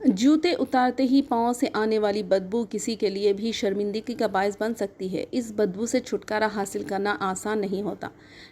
जूते उतारते ही पाँव से आने वाली बदबू किसी के लिए भी शर्मिंदगी का बायस बन सकती है। इस बदबू से छुटकारा हासिल करना आसान नहीं होता,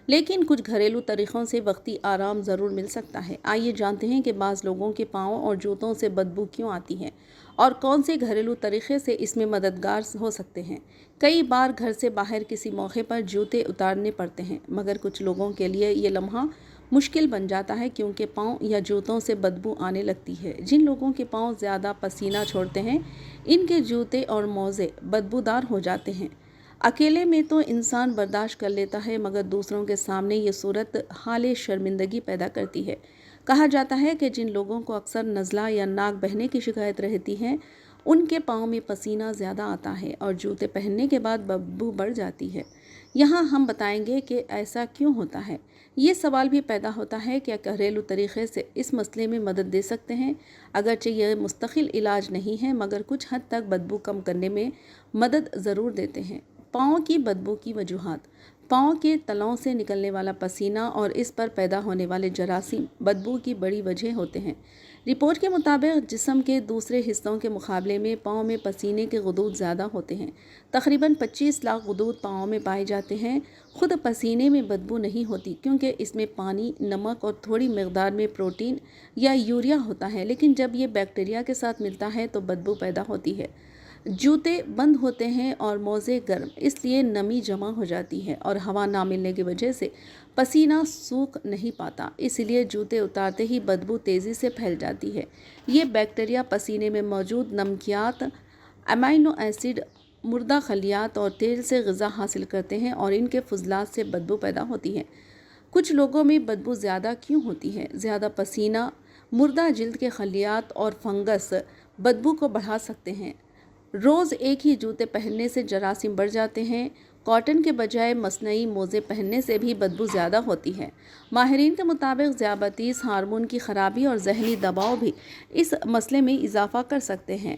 लेकिन कुछ घरेलू तरीक़ों से वक्ती आराम ज़रूर मिल सकता है। आइए जानते हैं कि बाज़ लोगों के पाँव और जूतों से बदबू क्यों आती है और कौन से घरेलू तरीक़े से इसमें मददगार हो सकते हैं। कई बार घर से बाहर किसी मौके पर जूते उतारने पड़ते हैं, मगर कुछ लोगों के लिए ये लम्हा मुश्किल बन जाता है क्योंकि पाँव या जूतों से बदबू आने लगती है। जिन लोगों के पाँव ज़्यादा पसीना छोड़ते हैं, इनके जूते और मोज़े बदबूदार हो जाते हैं। अकेले में तो इंसान बर्दाश्त कर लेता है, मगर दूसरों के सामने ये सूरत हाल शर्मिंदगी पैदा करती है। कहा जाता है कि जिन लोगों को अक्सर नज़ला या नाक बहने की शिकायत रहती है, उनके पाँव में पसीना ज़्यादा आता है और जूते पहनने के बाद बदबू बढ़ जाती है। यहाँ हम बताएंगे कि ऐसा क्यों होता है। ये सवाल भी पैदा होता है कि घरेलू तरीक़े से इस मसले में मदद दे सकते हैं। अगरचे यह मुस्तकिल इलाज नहीं है, मगर कुछ हद तक बदबू कम करने में मदद ज़रूर देते हैं। पाँव की बदबू की वजूहात। पाँव के तलों से निकलने वाला पसीना और इस पर पैदा होने वाले जरासीम बदबू की बड़ी वजह होते हैं। रिपोर्ट के मुताबिक जिस्म के दूसरे हिस्सों के मुकाबले में पाँव में पसीने के गुदूद ज़्यादा होते हैं। तकरीबन 25 लाख गुदूद पाँव में पाए जाते हैं। खुद पसीने में बदबू नहीं होती क्योंकि इसमें पानी, नमक और थोड़ी मकदार में प्रोटीन या यूरिया होता है, लेकिन जब ये बैक्टीरिया के साथ मिलता है तो बदबू पैदा होती है। जूते बंद होते हैं और मोज़े गर्म, इसलिए नमी जमा हो जाती है और हवा ना मिलने की वजह से पसीना सूख नहीं पाता। इसलिए जूते उतारते ही बदबू तेज़ी से फैल जाती है। ये बैक्टीरिया पसीने में मौजूद नमकियात, अमाइनो एसिड, मुर्दा खलियात और तेल से ग़िज़ा हासिल करते हैं और इनके फुजलात से बदबू पैदा होती है। कुछ लोगों में बदबू ज़्यादा क्यों होती है? ज़्यादा पसीना, मुर्दा जिल्द के खलियात और फंगस बदबू को बढ़ा सकते हैं। रोज़ एक ही जूते पहनने से जरासीम बढ़ जाते हैं। कॉटन के बजाय मसनई मोज़े पहनने से भी बदबू ज़्यादा होती है। माहिरीन के मुताबिक ज़ियाबतीस, हार्मोन की ख़राबी और जहनी दबाव भी इस मसले में इजाफ़ा कर सकते हैं।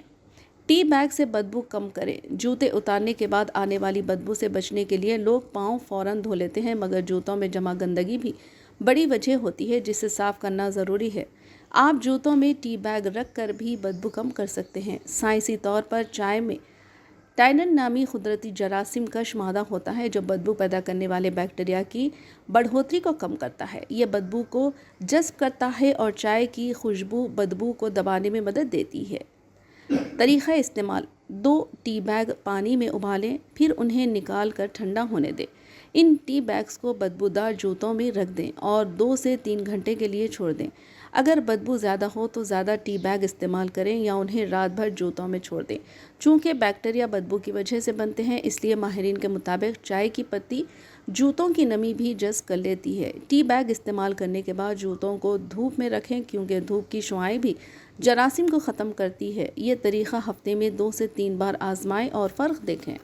टी बैग से बदबू कम करें। जूते उतारने के बाद आने वाली बदबू से बचने के लिए लोग पाँव फ़ौरन धो लेते हैं, मगर जूतों में जमा गंदगी भी बड़ी वजह होती है जिसे साफ़ करना ज़रूरी है। आप जूतों में टी बैग रख कर भी बदबू कम कर सकते हैं। साइंसी तौर पर चाय में टाइनन नामी कुदरती जरासीम कश मादा होता है जो बदबू पैदा करने वाले बैक्टीरिया की बढ़ोतरी को कम करता है। यह बदबू को जज़्ब करता है और चाय की खुशबू बदबू को दबाने में मदद देती है। तरीक़ा इस्तेमाल: 2 टी बैग पानी में उबालें, फिर उन्हें निकाल कर ठंडा होने दें। इन टी बैग्स को बदबूदार जूतों में रख दें और 2 से 3 घंटे के लिए छोड़ दें। अगर बदबू ज़्यादा हो तो ज़्यादा टी बैग इस्तेमाल करें या उन्हें रात भर जूतों में छोड़ दें। चूँकि बैक्टीरिया बदबू की वजह से बनते हैं, इसलिए माहिरीन के मुताबिक चाय की पत्ती जूतों की नमी भी जज़्ब कर लेती है। टी बैग इस्तेमाल करने के बाद जूतों को धूप में रखें क्योंकि धूप की शुआएं भी जरासीम को ख़त्म करती है। ये तरीक़ा हफ्ते में 2 से 3 बार आजमाएं और फ़र्क देखें।